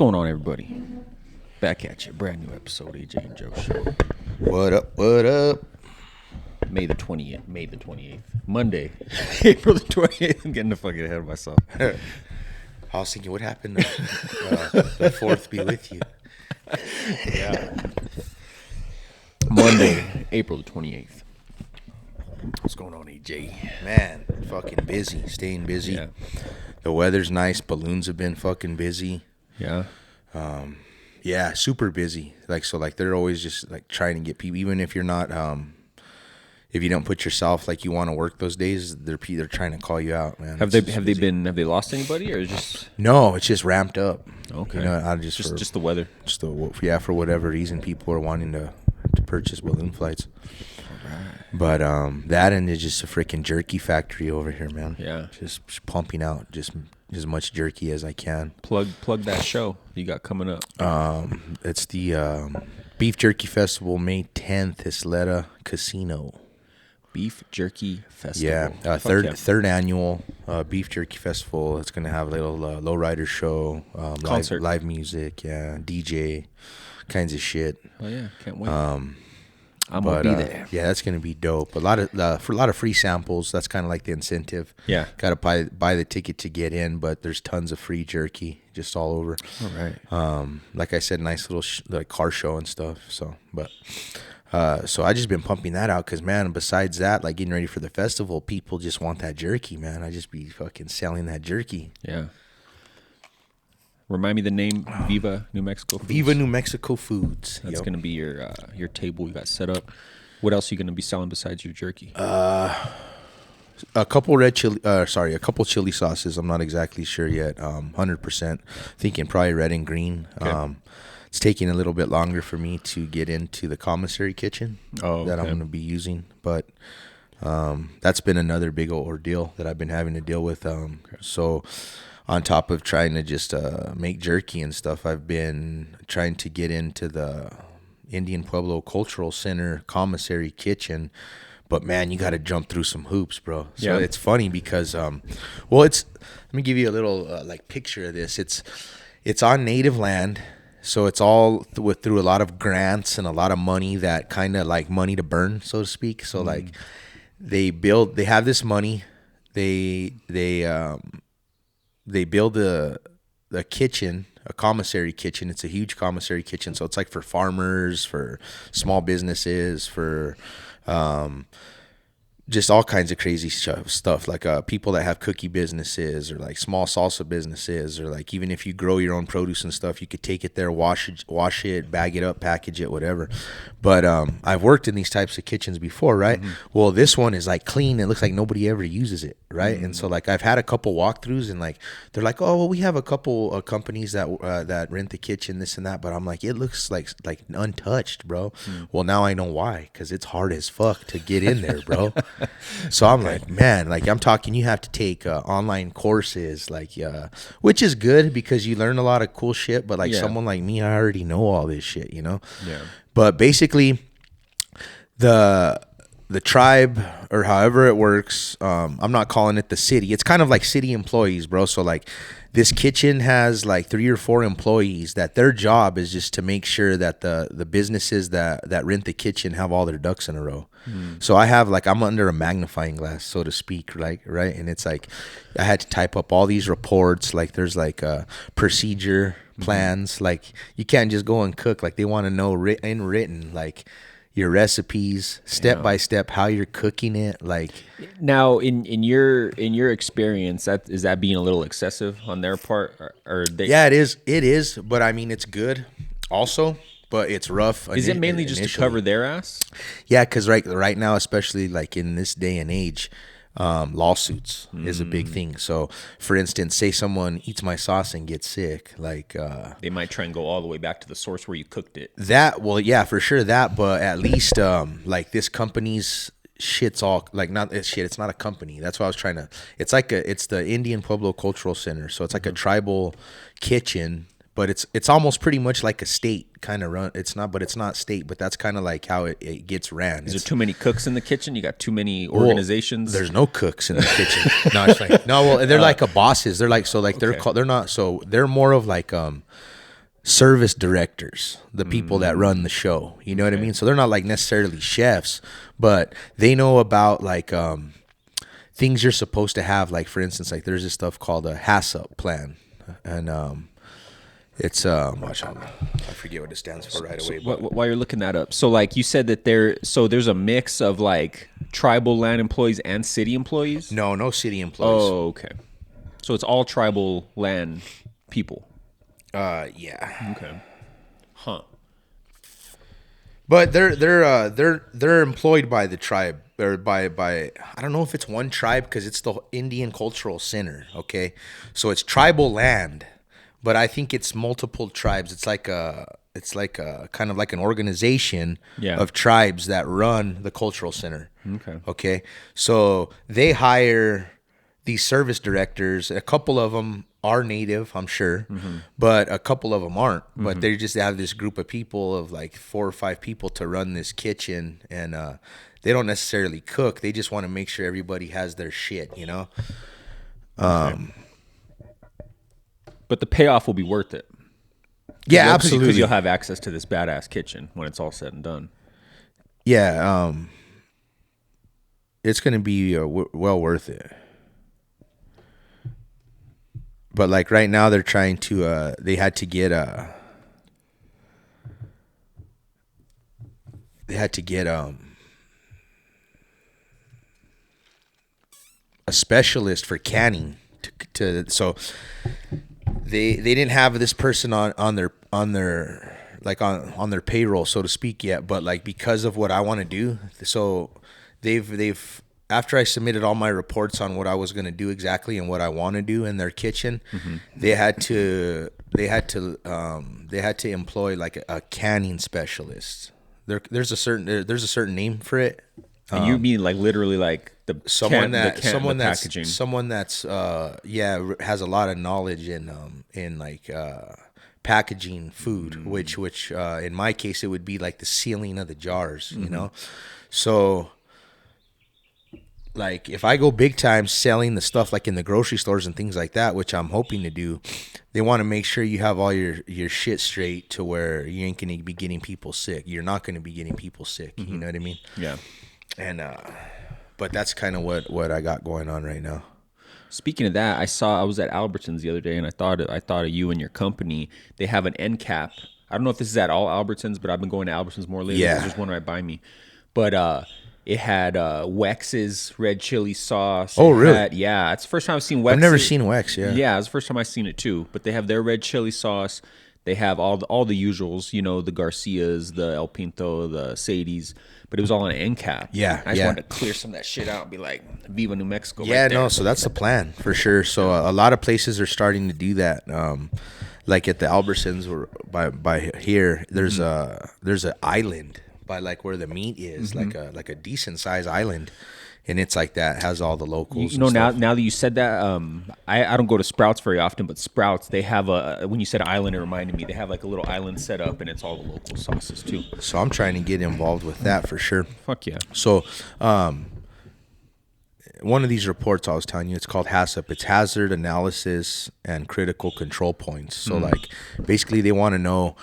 going on, everybody? Back at you. Brand new episode, AJ and Joe Show. What up? What up? May the 28th. Monday, April the 28th. I'm getting the fucking ahead of myself. I was thinking, what happened? The 4th be with you. Yeah. Monday, April the 28th. What's going on, AJ? Man, fucking busy. Staying busy. Yeah. The weather's nice. Balloons have been fucking busy. Yeah. Yeah, super busy. Like they're always just like trying to get people, even if you're not, if you don't put yourself like you want to work those days, they're trying to call you out, man. Have they lost anybody or just? No, it's just ramped up. Okay. You know, just the weather. For whatever reason, people are wanting to purchase balloon flights. But that and it's just a freaking jerky factory over here, man. Yeah. Just pumping out just as much jerky as I can. Plug that show you got coming up. It's the Beef Jerky Festival, May 10th, Isleta Casino. Beef Jerky Festival. Yeah, third annual Beef Jerky Festival. It's gonna have a little lowrider show, concert, live music, yeah, DJ, kinds of shit. Oh yeah, can't wait. I'm gonna be there. Yeah, that's gonna be dope. A lot of free samples. That's kind of like the incentive. Yeah, gotta buy the ticket to get in, but there's tons of free jerky just all over. All right. Like I said, nice little like car show and stuff. So I just been pumping that out because, man, besides that, like getting ready for the festival, people just want that jerky, man. I just be fucking selling that jerky. Yeah. Remind me the name. Viva New Mexico Foods. Viva New Mexico Foods. That's gonna be your table you got set up. What else are you gonna be selling besides your jerky? A couple chili sauces. I'm not exactly sure yet. 100% thinking probably red and green. Okay. It's taking a little bit longer for me to get into the commissary kitchen that I'm going to be using, but that's been another big old ordeal that I've been having to deal with. So on top of trying to just make jerky and stuff, I've been trying to get into the Indian Pueblo Cultural Center commissary kitchen. But man, you got to jump through some hoops, bro. So It's funny because, let me give you a little like picture of this. It's on native land. So it's all through a lot of grants and a lot of money, that kind of like money to burn, so to speak. So like they have this money, they build a kitchen, a commissary kitchen. It's a huge commissary kitchen. So it's like for farmers, for small businesses, for just all kinds of crazy stuff, like people that have cookie businesses or like small salsa businesses, or like even if you grow your own produce and stuff, you could take it there, wash it, bag it up, package it, whatever. But I've worked in these types of kitchens before, right? Mm-hmm. Well, this one is like clean. It looks like nobody ever uses it, right? Mm-hmm. And so like I've had a couple walkthroughs and like they're like, oh, well, we have a couple companies that rent the kitchen, this and that. But I'm like, it looks like untouched, bro. Mm-hmm. Well, now I know why, because it's hard as fuck to get in there, bro. So I'm like, man, like I'm talking, you have to take online courses, like, which is good because you learn a lot of cool shit. But like someone like me, I already know all this shit, you know? Yeah. But basically, the tribe, or however it works, I'm not calling it the city. It's kind of like city employees, bro. So like this kitchen has like 3 or 4 employees that their job is just to make sure that the businesses that rent the kitchen have all their ducks in a row. So I'm under a magnifying glass, so to speak, right? And it's like I had to type up all these reports. Like there's like procedure plans. Like you can't just go and cook. Like they want to know written like your recipes, step by step, how you're cooking it. Like now, in your experience, is that being a little excessive on their part, or they? Yeah, it is. But I mean, it's good also. But it's rough. Is it mainly just to cover their ass? Yeah, because right now, especially like in this day and age, lawsuits is a big thing. So, for instance, say someone eats my sauce and gets sick, like they might try and go all the way back to the source where you cooked it. For sure that. But at least like this company's shit's all like it's not a company. That's what I was trying to. It's the Indian Pueblo Cultural Center. So it's like a tribal kitchen. But it's almost pretty much like a state kind of run. It's not state, but that's kind of like how it gets ran. Is there too many cooks in the kitchen? You got too many organizations? Well, there's no cooks in the kitchen. No, it's like, no, well, they're like bosses. They're like, so like they're not, so they're more of like, service directors, the people that run the show. You know what I Okay. mean? So they're not like necessarily chefs, but they know about like things you're supposed to have. Like for instance, like there's this stuff called a HACCP plan, and it's watch out, I forget what it stands for right away. But While you're looking that up, so like you said that there's a mix of like tribal land employees and city employees. no city employees. Oh, okay. So it's all tribal land people. Yeah. Okay. Huh. But they're employed by the tribe or by I don't know if it's one tribe because it's the Indian Cultural Center. Okay, so it's tribal land, but I think it's multiple tribes. It's like a kind of like an organization Yeah. of tribes that run the cultural center. Okay. Okay, so they hire these service directors. A couple of them are native, I'm sure, but a couple of them aren't. But they just have this group of people of like 4 or 5 people to run this kitchen, and they don't necessarily cook. They just want to make sure everybody has their shit, you know. But the payoff will be worth it. Yeah, Because absolutely. you'll have access to this badass kitchen when it's all said and done. Yeah, it's gonna be well worth it. But like right now, they're trying to. They had to get a specialist for canning to so they didn't have this person on their like on their payroll, so to speak, yet, but like because of what I want to do, so they've after I submitted all my reports on what I was going to do exactly and what I want to do in their kitchen, they had to employ like a canning specialist. There's a certain name for it. And you mean like literally like the Someone packaging. that's has a lot of knowledge in like packaging food, which in my case it would be like the sealing of the jars, you know. So like if I go big time selling the stuff like in the grocery stores and things like that, which I'm hoping to do, they want to make sure you have all your shit straight to where you ain't going to be getting people sick. You're not going to be getting people sick. You know what I mean? Yeah. And but that's kind of what I got going on right now. Speaking of that, I was at Albertsons the other day, and I thought of you and your company. They have an end cap. I don't know if this is at all Albertsons, but I've been going to Albertsons more lately. Yeah. There's one right by me. But it had Wex's red chili sauce. Oh, really? Yeah, it's the first time I've seen Wex. I've never seen Wex. Yeah, it's the first time I've seen it too. But they have their red chili sauce. They have all the usuals, you know, the Garcias, the El Pinto, the Sadie's, but it was all on an end cap. Yeah, I just yeah. wanted to clear some of that shit out and be like, Viva New Mexico. Yeah, right there. no, so that's the plan for sure. So a lot of places are starting to do that. Like at the Albertsons or by here, there's a island by like where the meat is, like a decent sized island, and it's like that has all the locals. You know, and now stuff. that you said that, I don't go to Sprouts very often, but Sprouts, they have when you said island, it reminded me, they have like a little island set up, and it's all the local sauces too. So I'm trying to get involved with that for sure. Fuck yeah. So, one of these reports I was telling you, it's called HACCP. It's Hazard Analysis and Critical Control Points. So, like, basically, they want to know,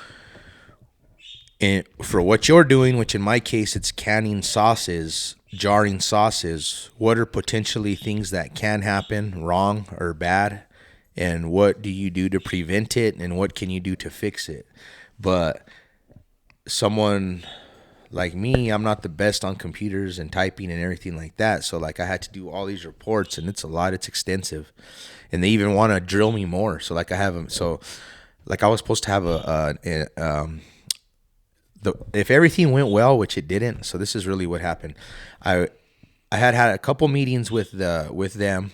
for what you're doing, which in my case, it's canning sauces, jarring sauces, what are potentially things that can happen wrong or bad, and what do you do to prevent it, and what can you do to fix it? But someone like me, I'm not the best on computers and typing and everything like that. So like I had to do all these reports, and it's a lot. It's extensive, and they even want to drill me more. So like I have them. So like I was supposed to have if everything went well, which it didn't. So this is really what happened. I had a couple meetings with them,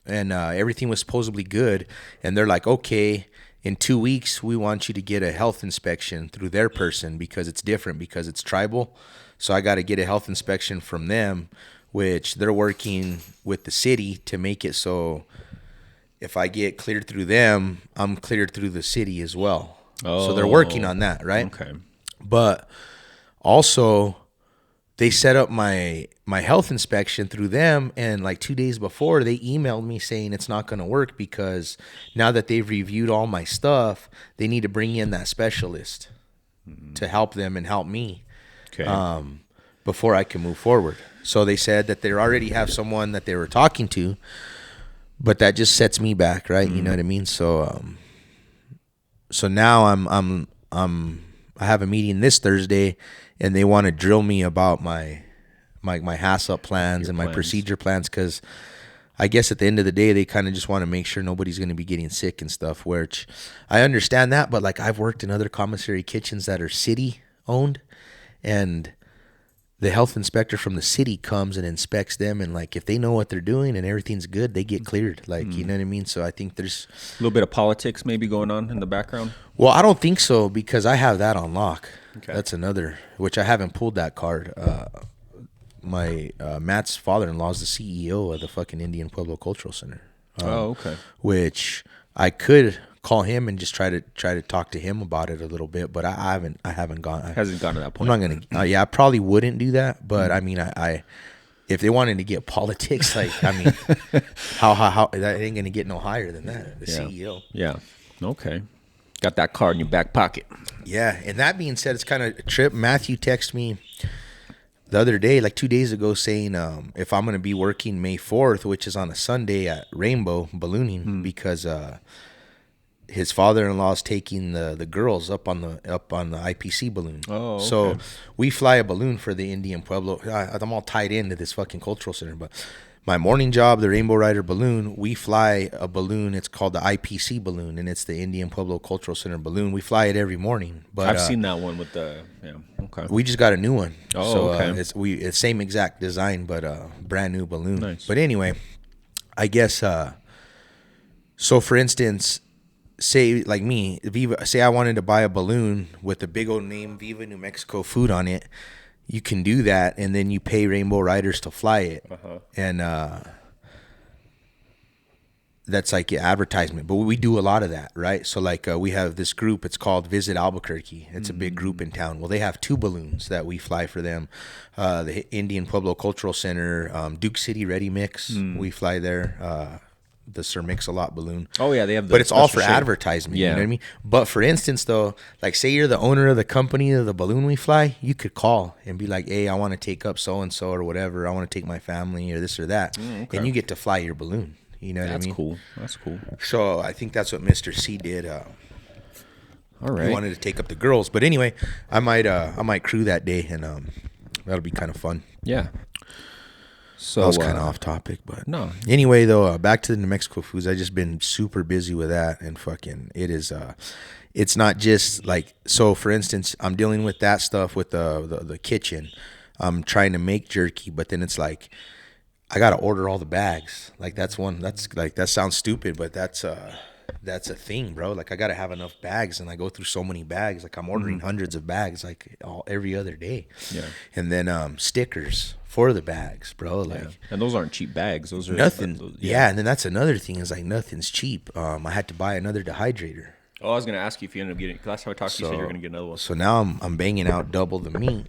and everything was supposedly good. And they're like, okay, in 2 weeks, we want you to get a health inspection through their person because it's different, because it's tribal. So I got to get a health inspection from them, which they're working with the city to make it so if I get cleared through them, I'm cleared through the city as well. So they're working on that, right? Okay. But also, they set up my health inspection through them, and like 2 days before they emailed me saying it's not going to work because now that they've reviewed all my stuff, they need to bring in that specialist to help them and help me before I can move forward. So they said that they already have someone that they were talking to, but that just sets me back, right? You know what I mean? So so now I have a meeting this Thursday, and they want to drill me about my HACCP plans and my procedure plans, because I guess at the end of the day, they kind of just want to make sure nobody's going to be getting sick and stuff, which I understand that. But like, I've worked in other commissary kitchens that are city owned, and the health inspector from the city comes and inspects them, and like, if they know what they're doing and everything's good, they get cleared. Like, you know what I mean? So I think there's a little bit of politics maybe going on in the background. Well, I don't think so, because I have that on lock. Okay. That's another, which I haven't pulled that card. My Matt's father-in-law is the CEO of the fucking Indian Pueblo Cultural Center. Okay. Which I could call him and just try to talk to him about it a little bit, but I haven't gone. Hasn't gone to that point. I'm not gonna. I probably wouldn't do that, but I mean, I if they wanted to get politics, like, I mean, how that ain't gonna get no higher than that. The CEO. Yeah. Okay. Got that card in your back pocket. Yeah, and that being said, it's kind of a trip. Matthew texted me the other day, like 2 days ago, saying if I'm going to be working May 4th, which is on a Sunday at Rainbow ballooning, because his father-in-law is taking the girls up on the IPC balloon. Oh, okay. So we fly a balloon for the Indian Pueblo. I'm all tied into this fucking cultural center, but my morning job, the Rainbow Rider balloon, we fly a balloon. It's called the IPC balloon, and it's the Indian Pueblo Cultural Center balloon. We fly it every morning. But I've seen that one with the okay. We just got a new one. Oh, so, okay. It's same exact design, but brand new balloon. Nice. But anyway, I guess so. For instance, say like me, say I wanted to buy a balloon with a big old name, Viva New Mexico Food on it. You can do that, and then you pay Rainbow Riders to fly it, and that's like an advertisement. But we do a lot of that, right? So like we have this group. It's called Visit Albuquerque. It's a big group in town. Well, they have 2 balloons that we fly for them. The Indian Pueblo Cultural Center, Duke City Ready Mix. We fly there. The Sir Mix-a-Lot balloon. Oh yeah, they have. But it's all for advertisement. Yeah. You know what I mean? But for instance, though, like say you're the owner of the company of the balloon we fly, you could call and be like, "Hey, I want to take up so and so or whatever. I want to take my family or this or that," okay. and you get to fly your balloon. You know what I mean? That's cool. That's cool. So I think that's what Mr. C did. All right. He wanted to take up the girls, but anyway, I might crew that day, and that'll be kind of fun. Yeah. So that was kind of off topic, but no. Anyway, though, back to the New Mexico Foods. I just been super busy with that, and fucking it is. It's not just like, so. For instance, I'm dealing with that stuff with the kitchen. I'm trying to make jerky, but then it's like I gotta order all the bags. Like that's like that sounds stupid, but that's a thing, bro. Like I gotta have enough bags, and I go through so many bags. Like I'm ordering hundreds of bags, like every other day. Yeah. And then stickers for the bags, bro. Like, and those aren't cheap bags. Those are nothing. Yeah. And then that's another thing is like nothing's cheap. I had to buy another dehydrator. Oh, I was gonna ask you if you ended up getting. Last time I talked to you, you said you were gonna get another one. So now I'm banging out double the meat.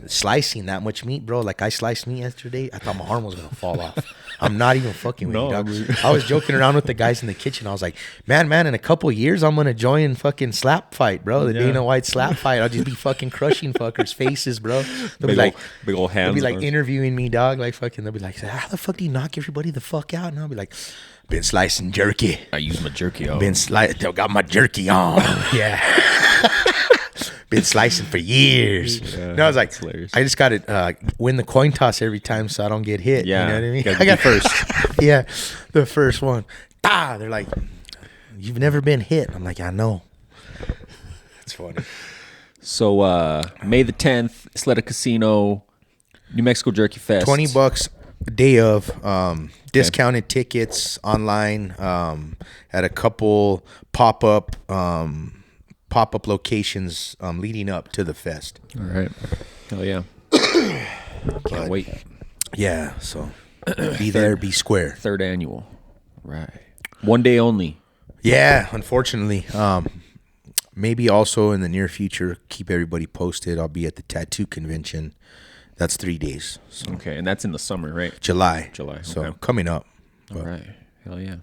Slicing that much meat, bro. Like I sliced meat yesterday. I thought my arm was gonna fall off. I'm not even fucking with you, dog. I was joking around with the guys in the kitchen. I was like, man, in a couple of years, I'm gonna join fucking slap fight, bro. The Dana White slap fight. I'll just be fucking crushing fuckers' faces, bro. They'll be like, big old hands. They'll be like interviewing me, dog. Like fucking. They'll be like, how the fuck do you knock everybody the fuck out? And I'll be like, been slicing jerky. I use my jerky on. Got my jerky on. Yeah. Been slicing for years. Yeah, no, I was like, I just got to win the coin toss every time so I don't get hit. Yeah, you know what I mean? I got first. Yeah, the first one. They're like, you've never been hit. I'm like, I know. It's funny. So May the 10th, Isleta Casino, New Mexico Jerky Fest. $20 day of discounted tickets online at a couple pop-up locations leading up to the fest. All right. Hell yeah. Can't wait. Yeah, so be there, be square. 3rd annual. Right. 1 day only. Yeah, unfortunately. Maybe also in the near future, keep everybody posted. I'll be at the tattoo convention That's 3 days. So Okay, and that's in the summer, right? July. July, So okay. coming up. All right. Hell yeah.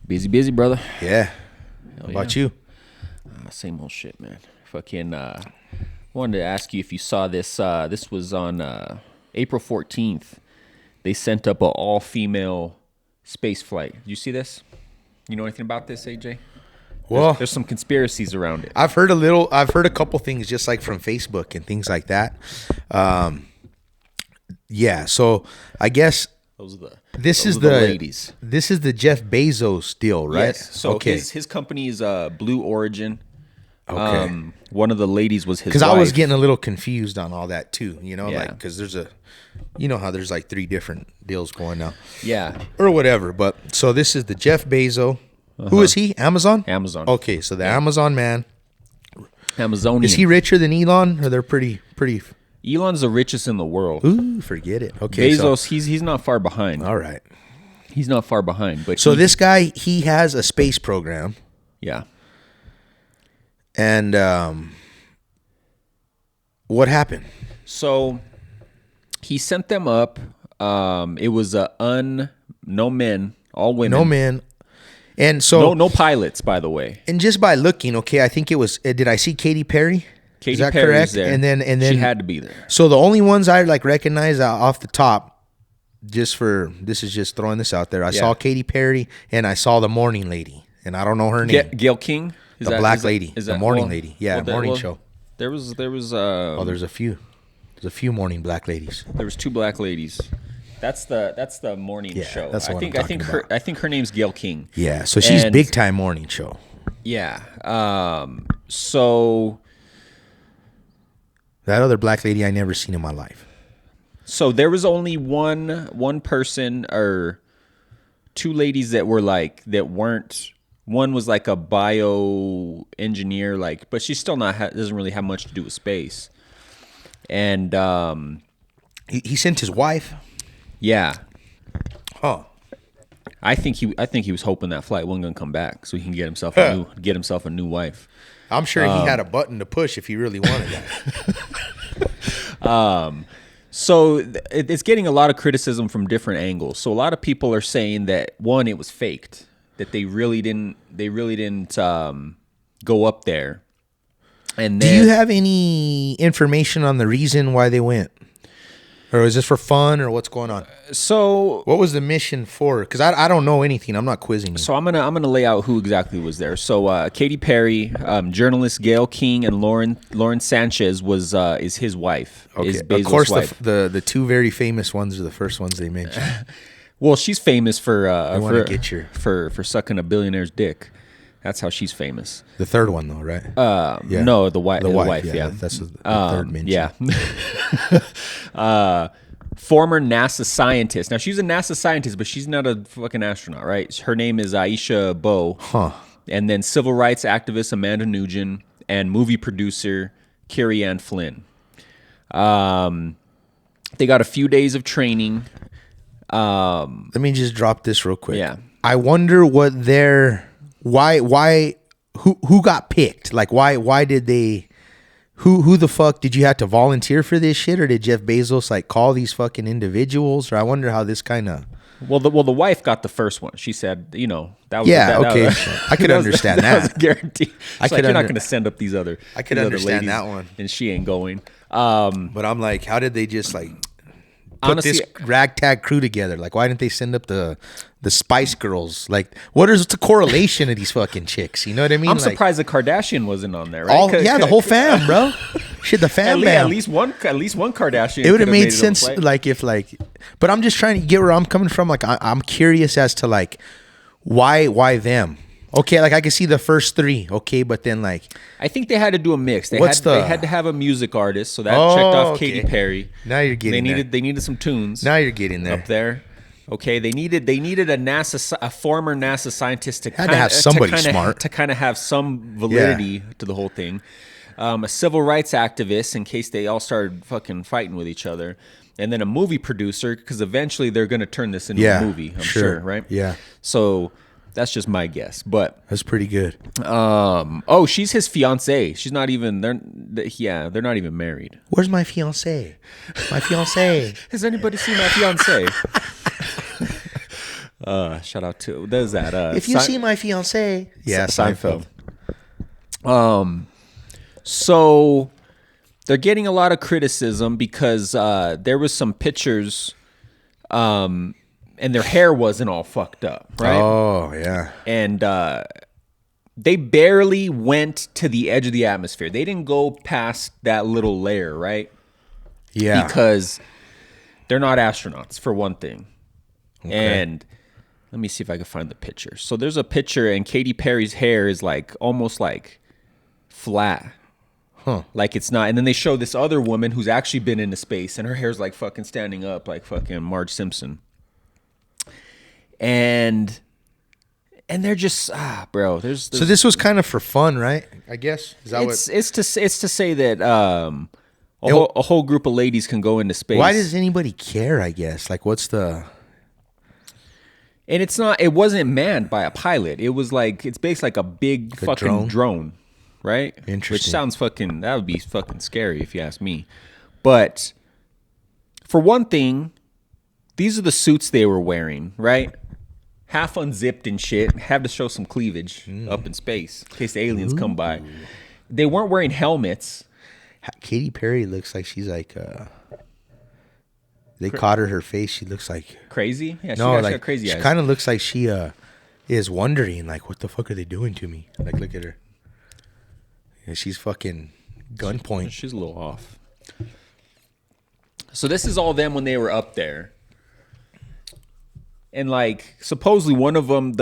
Busy, brother. Yeah. Hell How about yeah. you? Same old shit, man. Fucking wanted to ask you if you saw this. This was on April 14th. They sent up an all-female space flight. Did you see this? You know anything about this, AJ? Well, There's some conspiracies around it. I've heard a couple things just like from Facebook and things like that. Yeah, so I guess Those are this those is are the the ladies. This is the Jeff Bezos deal, right? Yes. So okay. his company is Blue Origin. Okay. One of the ladies was his Because wife. I was getting a little confused on all that too, Yeah. like because there's you know how there's like 3 different deals going now, Yeah. or whatever. But so this is the Jeff Bezos. Who is he? Amazon. Amazon. Okay, so the Amazon man. Amazonian. Is he richer than Elon? Or they're pretty? Elon's the richest in the world. Ooh, forget it. Okay, Bezos, he's not far behind. All right. He's not far behind. But So this guy, he has a space program, yeah. and what happened? So he sent them up. It was no men, all women. No man, and so No pilots, by the way. and just by looking, okay, I think it was. Did I see Katy Perry? Katy Is that Perry's correct? there. And then she had to be there. So the only ones I like recognize off the top, this is just throwing this out there. I saw Katy Perry and I saw the morning lady, and I don't know her name. Gail King, The black lady, the morning lady. Yeah, morning show. There was Oh, there's a few. There's a few morning black ladies. there was 2 black ladies. That's the morning Yeah, show. that's the one I'm I think talking I think her name's Gail King. Yeah, so she's And- big time morning show. Yeah. So That other black lady I never seen in my life. there was only one person or 2 ladies that weren't. One was like a bio engineer, but she's still doesn't really have much to do with space. And He sent his wife. yeah, Oh, I think he was hoping that flight wasn't gonna come back, so he can get himself a new wife. I'm sure he had a button to push if he really wanted that. So it's getting a lot of criticism from different angles. So a lot of people are saying that one, it was faked, that they really didn't go up there. And Do then, you have any information on the reason why they went? Or is this for fun, or what's going on? so What was the mission for? Because I don't know anything. I'm not quizzing you. So I'm gonna lay out who exactly was there. So Katy Perry, journalist Gail King, and Lauren Sanchez is his wife. Is Of Bezos' course, wife. the 2 very famous ones are the first ones they mentioned. Well, she's famous for wanna get your- for sucking a billionaire's dick. That's how she's famous. The third one, though, right? Yeah. No, the wife. The The wife, wife. yeah, Yeah, that's the third mention. Yeah. Former NASA scientist. Now she's a NASA scientist, but she's not a fucking astronaut, right? Her name is Aisha Bowe. Huh. And then civil rights activist Amanda Nugent and movie producer Carrie Ann Flynn. They got a few days of training. Let me just drop this real quick. Yeah. I wonder what who got picked? Like why did they who the fuck did you have to volunteer for this shit, or did Jeff Bezos like call these fucking individuals? Or I wonder how this kind of Well, the wife got the first one. She said, that was okay. I could understand that. Was that. a guarantee. I She's could you're not under- going to send up these other. I could these other understand ladies, that one. and she ain't going. But I'm like, how did they just like put Honestly, this ragtag crew together? Like, why didn't they send up the Spice Girls? Like, what is the correlation of these fucking chicks? You know what I mean? I'm like, surprised the Kardashian wasn't on there. Right? the whole fam, bro. Shit, the fam, at bam. least one Kardashian. It would have could've made it on the sense, flight. like if but I'm just trying to get where I'm coming from. Like, I'm curious as to like why them. Okay, like I can see the first 3. Okay, but then like I think they had to do a mix. They had to have a music artist, so that checked off okay. Katy Perry. Now you're getting there. They needed some tunes. Now you're getting there. Up there. Okay, they needed a former NASA scientist to Had to have somebody smart. to kind of have some validity to the whole thing. A civil rights activist in case they all started fucking fighting with each other, and then a movie producer because eventually they're going to turn this into a movie. I'm sure, right? Yeah. So That's just my guess, but That's pretty good. oh, she's his fiance. She's not even. They're not even married. Where's my fiance? My fiance. Has anybody seen my fiance? Shout out to there's that. If you see my fiance, yeah, Seinfeld. So they're getting a lot of criticism because there was some pictures, and their hair wasn't all fucked up, right? Oh yeah, and they barely went to the edge of the atmosphere. They didn't go past that little layer, right? Yeah, because they're not astronauts, for one thing. Okay. And let me see if I can find the picture. So there's a picture, and Katy Perry's hair is like almost like flat. Huh. Like it's not. And then they show this other woman who's actually been into space, and her hair's like fucking standing up like fucking Marge Simpson. And they're just bro. There's so this was kind of for fun, right? I guess is that it's to say that a whole group of ladies can go into space. Why does anybody care? I guess like what's the. And it wasn't manned by a pilot. It was like, it's based like a big fucking drone, right? Interesting. Which sounds that would be fucking scary if you ask me. But for one thing, these are the suits they were wearing, right? Half unzipped and shit, have to show some cleavage up in space in case the aliens come by. They weren't wearing helmets. Katy Perry looks like she's like... They caught her face. She looks like crazy. Yeah, she got crazy eyes. She kind of looks like she is wondering, like, what the fuck are they doing to me? Like, look at her. Yeah, she's fucking gunpoint. She's a little off. So this is all them when they were up there, and like supposedly one of them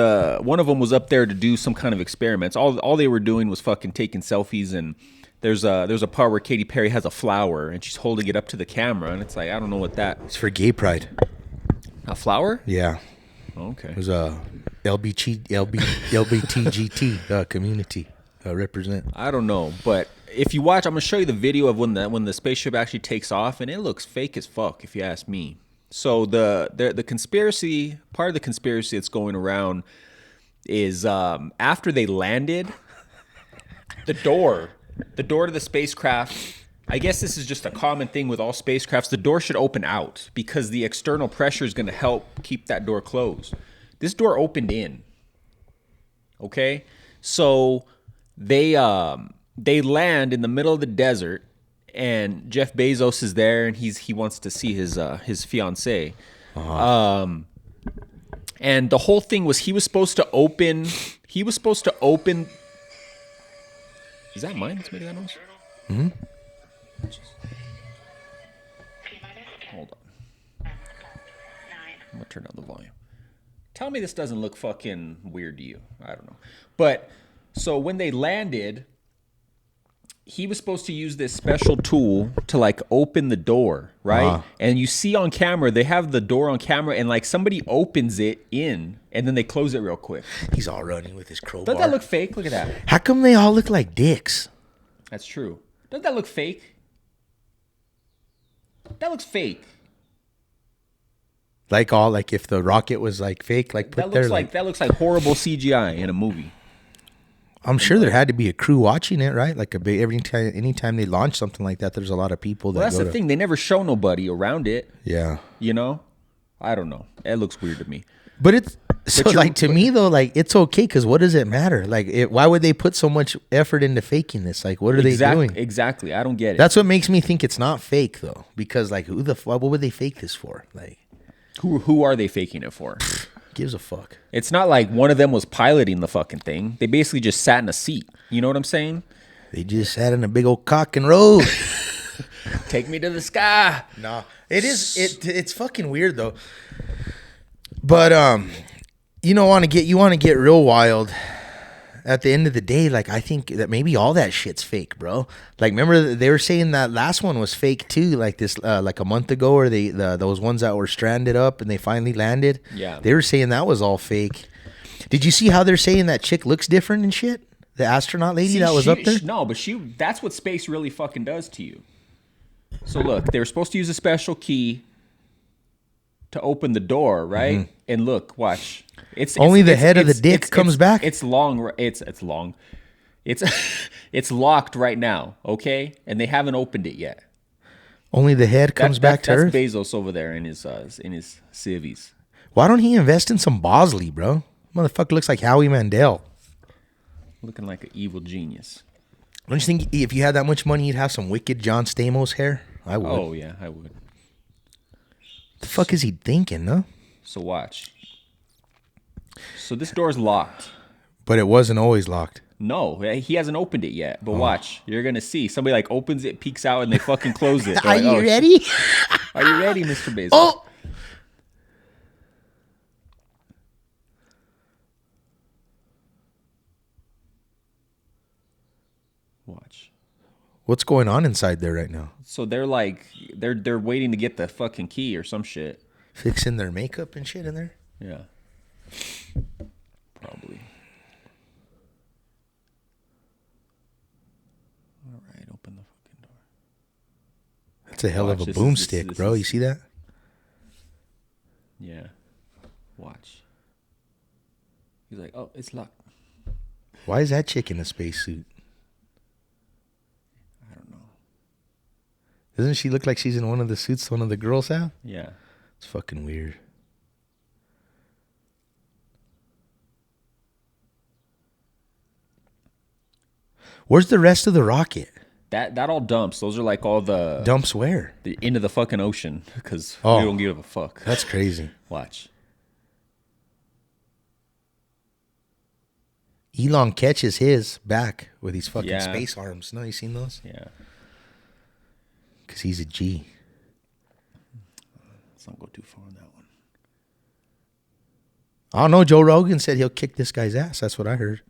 was up there to do some kind of experiments. All they were doing was fucking taking selfies and. There's a part where Katy Perry has a flower and she's holding it up to the camera, and it's like, I don't know what that. It's for gay pride. A flower? Yeah. Okay. There's a LBTGT community represent. I don't know, but if you watch, I'm gonna show you the video of when the spaceship actually takes off, and it looks fake as fuck, if you ask me. So the conspiracy, part of the conspiracy that's going around is after they landed, the door to the spacecraft, I guess this is just a common thing with all spacecrafts, the door should open out because the external pressure is going to help keep that door closed. This door opened in. Okay? So they land in the middle of the desert, and Jeff Bezos is there, and he wants to see his fiancée. Uh-huh. And the whole thing was he was supposed to open. Is that mine that's making that noise? Mm-hmm. Hold on. I'm going to turn down the volume. Tell me this doesn't look fucking weird to you. I don't know. But, so when they landed, he was supposed to use this special tool to, like, open the door, right? Uh-huh. And you see on camera, they have the door on camera, and, like, somebody opens it in, and then they close it real quick. He's all running with his crowbar. Doesn't that look fake? Look at that. How come they all look like dicks? That's true. Doesn't that look fake? That looks fake. Like if the rocket was like fake, like put that looks like horrible CGI in a movie. I'm sure there had to be a crew watching it, right? Like anytime they launch something like that, there's a lot of people that. Well, that's the thing. They never show nobody around it. Yeah. You know, I don't know. It looks weird to me. But to me though, like it's okay because what does it matter? Like, why would they put so much effort into faking this? Like, what are they doing? Exactly. I don't get it. That's what makes me think it's not fake though, because like what would they fake this for? Like, who are they faking it for? Gives a fuck. It's not like one of them was piloting the fucking thing. They basically just sat in a seat. You know what I'm saying? They just sat in a big old cock and roll. Take me to the sky. No, it's fucking weird though. But you want to get real wild. At the end of the day, like I think that maybe all that shit's fake, bro. Like remember they were saying that last one was fake too, like this like a month ago, or those ones that were stranded up and they finally landed. Yeah, they were saying that was all fake. Did you see how they're saying that chick looks different and shit? The astronaut lady that was up there. No, but that's what space really fucking does to you. So look, they were supposed to use a special key to open the door, right? And look, watch. It's Only the head of the dick comes back? It's long. It's long. It's it's locked right now, okay? And they haven't opened it yet. Only the head comes back to Earth? That's Bezos over there in his civvies. Why don't he invest in some Bosley, bro? Motherfucker looks like Howie Mandel. Looking like an evil genius. Don't you think if you had that much money, you'd have some wicked John Stamos hair? I would. Oh, yeah, I would. The fuck is he thinking, no? So watch. So this door's locked. But it wasn't always locked. No, he hasn't opened it yet. But watch. You're going to see. Somebody like opens it, peeks out, and they fucking close it. Are you ready? Are you ready, Mr. Bezos? Oh! Watch. What's going on inside there right now? So they're like, they're waiting to get the fucking key or some shit. Fixing their makeup and shit in there? Yeah. Probably. All right, open the fucking door. That's a hell of a boomstick, bro. You see that? Yeah. Watch. He's like, oh, it's locked. Why is that chick in a spacesuit? I don't know. Doesn't she look like she's in one of the suits one of the girls have? Yeah. It's fucking weird. Where's the rest of the rocket? That all dumps. Those are like all the Dumps where? into the fucking ocean because we Oh. don't give a fuck. That's crazy. Watch. Elon catches his back with these fucking Yeah. space arms. No, you seen those? Yeah. Because he's a G. Let's not go too far on that one. I don't know. Joe Rogan said he'll kick this guy's ass. That's what I heard.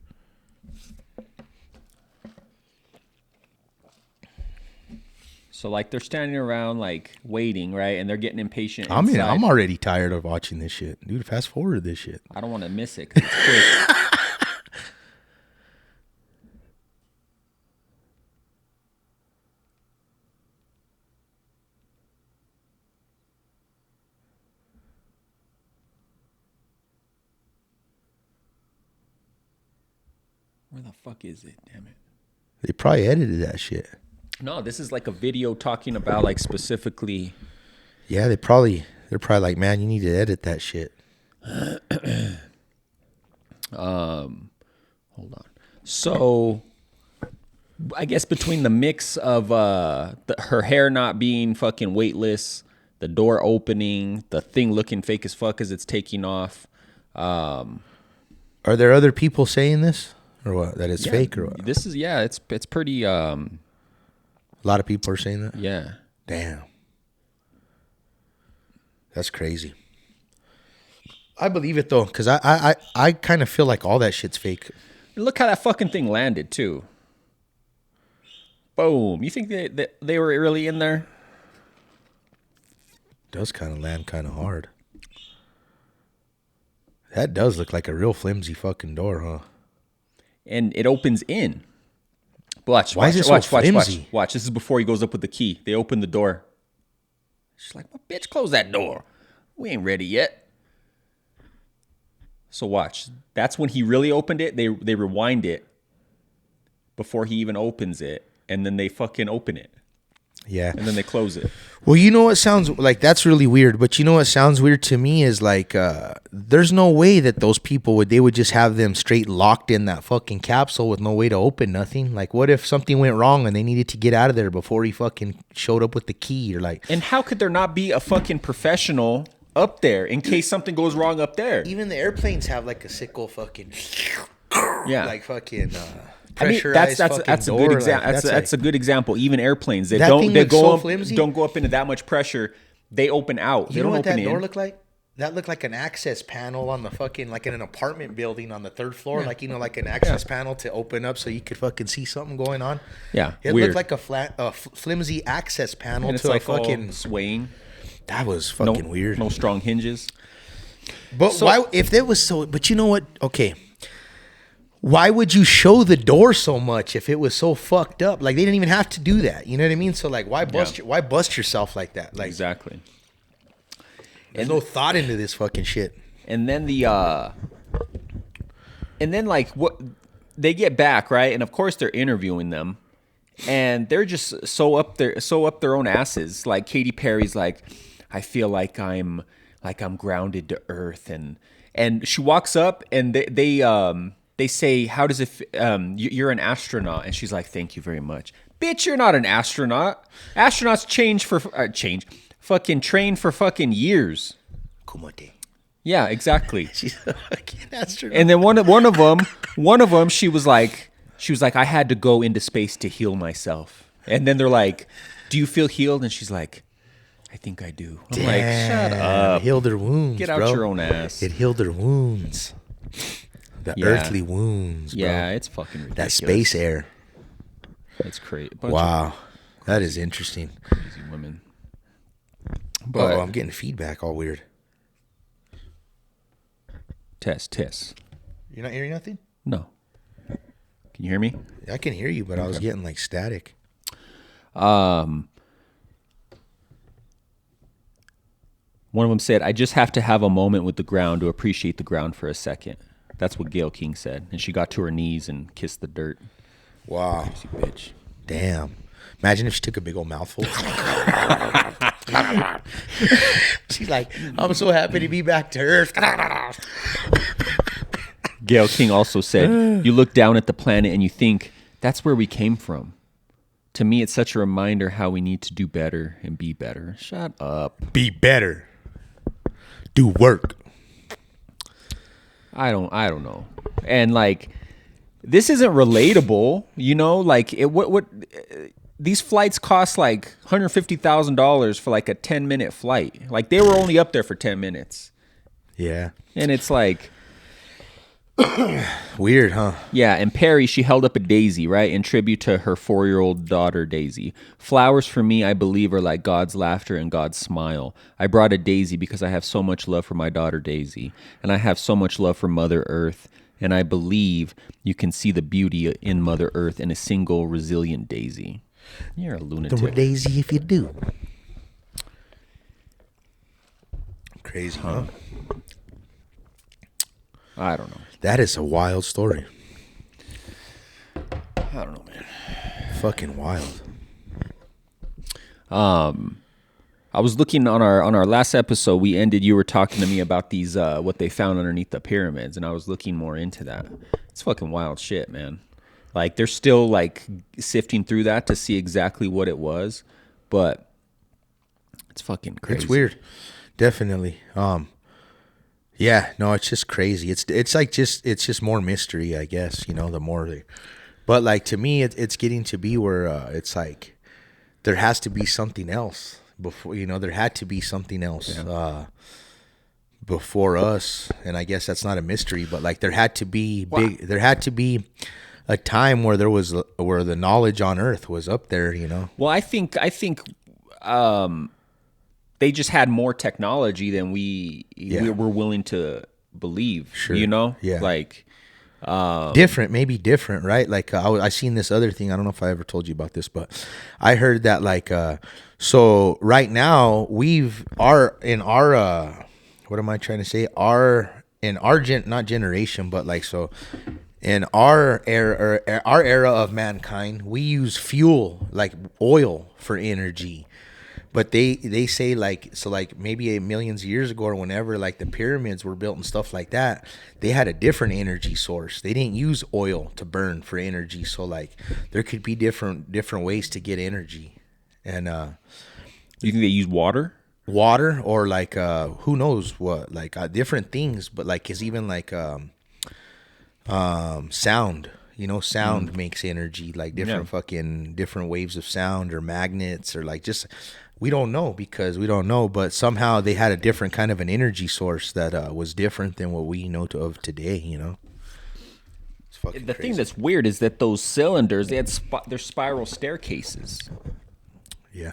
So like they're standing around like waiting, right? And they're getting impatient. I'm inside. already tired of watching this shit. Dude, fast forward this shit. I don't want to miss it 'cause it's quick. Where the fuck is it? Damn it. They probably edited that shit. No, this is like a video talking about like specifically. Yeah, they're probably like, man, you need to edit that shit. Hold on. So, I guess between the mix of her hair not being fucking weightless, the door opening, the thing looking fake as fuck as it's taking off. Are there other people saying this or what? That it's fake or what? This is it's pretty. A lot of people are saying that. Yeah. Damn. That's crazy. I believe it though, because I kind of feel like all that shit's fake. Look how that fucking thing landed too. Boom. You think they were really in there? Does kind of land kind of hard. That does look like a real flimsy fucking door, huh? And it opens in. Watch. Why is it so flimsy? Watch. This is before he goes up with the key. They open the door. She's like, well, bitch, close that door. We ain't ready yet. So watch. That's when he really opened it. They rewind it before he even opens it. And then they fucking open it. Yeah. And then they close it. Well, you know what sounds like that's really weird, but you know what sounds weird to me is like there's no way that those people would just have them straight locked in that fucking capsule with no way to open nothing. Like what if something went wrong and they needed to get out of there before he fucking showed up with the key or like. And how could there not be a fucking professional up there in case something goes wrong up there? Even the airplanes have like a sickle fucking yeah. like fucking I mean, that's a good example. That's a good example. Even airplanes, they don't go up into that much pressure. They open out. You know what that door looked like? That looked like an access panel on the fucking like in an apartment building on the third floor, like like an access panel to open up so you could fucking see something going on. Yeah, it looked like a flimsy access panel to a fucking swaying. That was fucking weird. No strong hinges. But why? If it was so, but you know what? Okay. Why would you show the door so much if it was so fucked up? Like they didn't even have to do that. You know what I mean? So like, why bust yourself like that? Like exactly. There's no thought into this fucking shit. And then like what they get back, right? And of course they're interviewing them, and they're just so up their own asses. Like Katy Perry's like, I feel like I'm grounded to earth, and she walks up and they say, how does it you're an astronaut, and she's like, thank you very much. Bitch, you're not an astronaut. Astronauts fucking train for fucking years. Kumate. Yeah, exactly. She's a fucking astronaut. And then one of them, she was like, I had to go into space to heal myself. And then they're like, do you feel healed? And she's like, I think I do. I'm like, shut up. It healed her wounds. Get out bro. your own ass. It healed her wounds. The earthly wounds, bro. Yeah, it's fucking ridiculous. That space air. It's crazy. Wow. That is interesting. Crazy women. But I'm getting feedback all weird. Test. You're not hearing nothing? No. Can you hear me? I can hear you, but I was getting like static. One of them said, I just have to have a moment with the ground to appreciate the ground for a second. That's what Gail King said. And she got to her knees and kissed the dirt. Wow. Crazy bitch. Damn. Imagine if she took a big old mouthful. She's like, I'm so happy to be back to Earth. Gail King also said, you look down at the planet and you think, that's where we came from. To me, it's such a reminder how we need to do better and be better. Shut up. Be better. Do work. I don't know. And like, this isn't relatable, you know, like what these flights cost like $150,000 for like a 10-minute flight. Like they were only up there for 10 minutes. Yeah. And it's like, weird, huh? yeah. And Perry, she held up a daisy, right? In tribute to her 4-year-old daughter, Daisy. Flowers for me, I believe, are like God's laughter and God's smile. I brought a daisy because I have so much love for my daughter, Daisy. And I have so much love for Mother Earth. And I believe you can see the beauty in Mother Earth in a single resilient daisy. You're a lunatic. The daisy if you do. Crazy, huh? I don't know. That is a wild story. I don't know, man. Fucking wild. I was looking on our last episode. We ended. You were talking to me about these what they found underneath the pyramids, and I was looking more into that. It's fucking wild shit, man. Like they're still like sifting through that to see exactly what it was, but it's fucking crazy. It's weird. Definitely. Yeah, no, it's just crazy. It's like it's just more mystery, I guess, you know, the more they, but like to me it's getting to be where it's like there has to be something else before, you know, there had to be something else before us, and I guess that's not a mystery, but like there had to be there had to be a time where where the knowledge on earth was up there, you know. Well, I think they just had more technology than we were willing to believe. Sure. You know? Yeah. Like maybe different, right? Like I seen this other thing. I don't know if I ever told you about this, but I heard that like so right now what am I trying to say? Not generation, but like so in our era of mankind, we use fuel like oil for energy. But they say like, so like maybe millions of years ago or whenever like the pyramids were built and stuff like that, they had a different energy source. They didn't use oil to burn for energy. So like there could be different ways to get energy. And you think they use water or like who knows what, like different things, but like it's even like sound. You know, sound makes energy, like different waves of sound or magnets or like just, we don't know because we don't know, but somehow they had a different kind of an energy source that was different than what we know of today, you know. It's fucking the crazy. thing that's weird is that those cylinders, they had their spiral staircases. Yeah.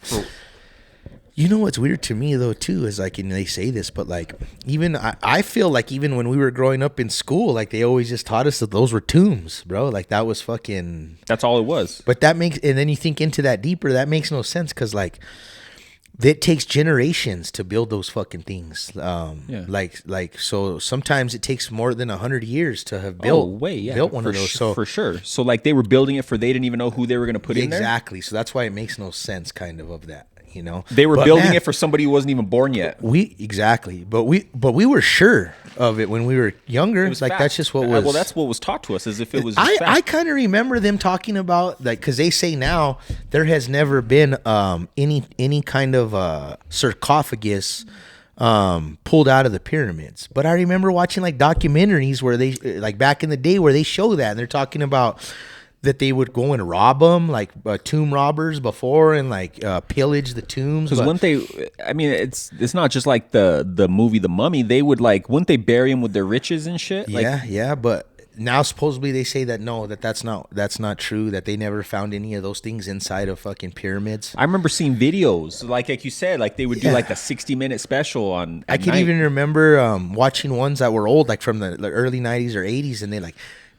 You know what's weird to me though too is like, and they say this, but like even I feel like even when we were growing up in school, like they always just taught us that those were tombs, bro. Like that was fucking. That's all it was. But that makes, and then you think into that deeper, that makes no sense because like It takes generations to build those fucking things. Yeah. Like so sometimes it takes more than 100 years to have built built one of those. So for sure. So like they were building it for they didn't even know who they were going to put in there. Exactly. So that's why it makes no sense kind of that, you know. They were building it for somebody who wasn't even born yet. But we were sure of it when we were younger. Like fact. That's just what was. Well, that's what was taught to us, as if it was. I kind of remember them talking about like because they say now there has never been any kind of sarcophagus pulled out of the pyramids. But I remember watching like documentaries where they like back in the day where they show that and they're talking about that they would go and rob them like tomb robbers before and like pillage the tombs. Because wouldn't they? I mean, it's not just like the movie The Mummy. They would like wouldn't they bury them with their riches and shit? Like, yeah, but now supposedly they say that no, that's not true. That they never found any of those things inside of fucking pyramids. I remember seeing videos like you said, like they would do like a 60-minute special on. I can even remember watching ones that were old, like from the early 90s or 80s, and they like.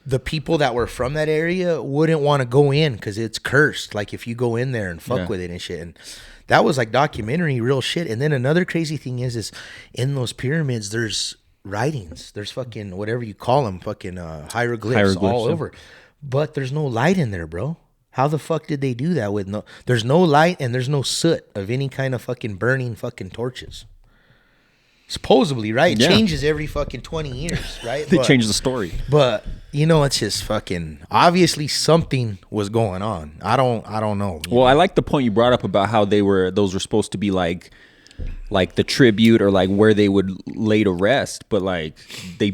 The people that were from that area wouldn't want to go in because it's cursed. Like if you go in there and fuck with it and shit. And that was like documentary, real shit. And then another crazy thing is in those pyramids, there's writings. There's fucking whatever you call them, fucking hieroglyphs all over. But there's no light in there, bro. How the fuck did they do that with no? There's no light and there's no soot of any kind of fucking burning fucking torches. Supposedly, right? It changes every fucking 20 years, right? They change the story. But you know, it's just fucking obviously something was going on. I don't know. Well, I like the point you brought up about how those were supposed to be like the tribute or like where they would lay to rest, but like they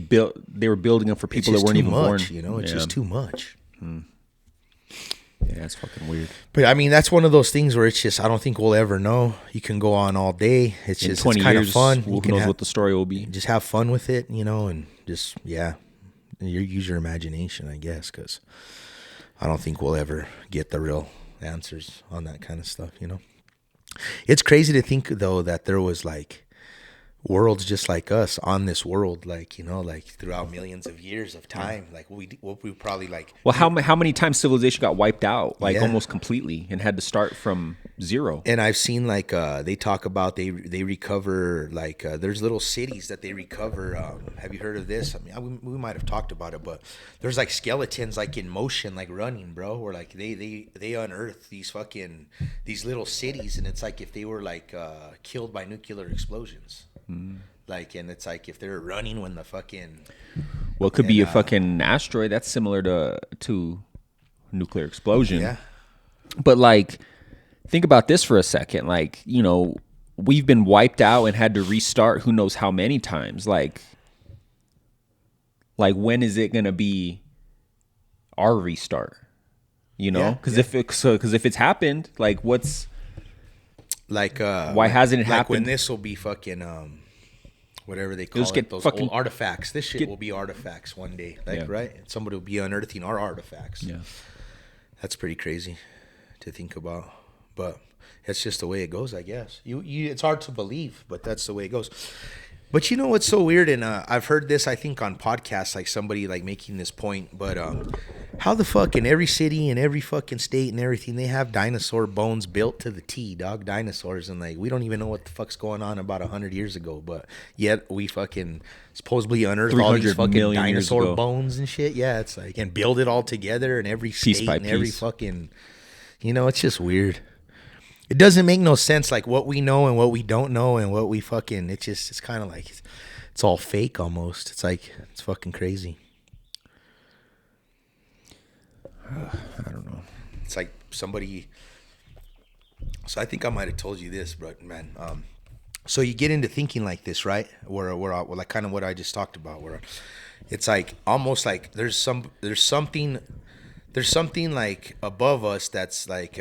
were building them for people that weren't even born. You know, it's just too much. Yeah, it's fucking weird. But I mean, that's one of those things where it's just I don't think we'll ever know. You can go on all day. It's just 20 it's kind of fun. Who knows what the story will be? Just have fun with it, you know, and just use your imagination, I guess, because I don't think we'll ever get the real answers on that kind of stuff, you know. It's crazy to think though that there was like worlds just like us on this world, like, you know, like throughout millions of years of time. Like we probably like. Well, how many times civilization got wiped out, like almost completely, and had to start from zero? And I've seen like they talk about they recover like there's little cities that they recover. Have you heard of this? I mean, we might have talked about it, but there's like skeletons like in motion, like running, bro. Where like they unearth these little cities, and it's like if they were like killed by nuclear explosions. Like, and it's like if they're running when the fucking. Well, it could be a fucking asteroid that's similar to nuclear explosion. Yeah. But like, think about this for a second. Like, you know, we've been wiped out and had to restart who knows how many times. Like when is it gonna be our restart? You know, because if it's happened, like what's like why hasn't it happened? When this will be fucking whatever they call it, those old artifacts. This shit will be artifacts one day, like right? Somebody will be unearthing our artifacts. Yeah, that's pretty crazy to think about, but it's just the way it goes, I guess. It's hard to believe, but that's the way it goes. But you know what's so weird, and I've heard this, I think, on podcasts, like somebody like making this point, but how the fuck in every city and every fucking state and everything, they have dinosaur bones built to the T, dog, dinosaurs, and like we don't even know what the fuck's going on about 100 years ago, but yet we fucking supposedly unearthed all these fucking dinosaur bones and shit. Yeah, it's like, and build it all together in every state and every fucking, you know, it's just weird. It doesn't make no sense, like what we know and what we don't know and what we fucking, it's kind of like, it's all fake almost. It's like, it's fucking crazy. I don't know. It's like somebody, so I think I might have told you this, but man, so you get into thinking like this, right? Where like kind of what I just talked about, where it's like, almost like there's something like above us that's like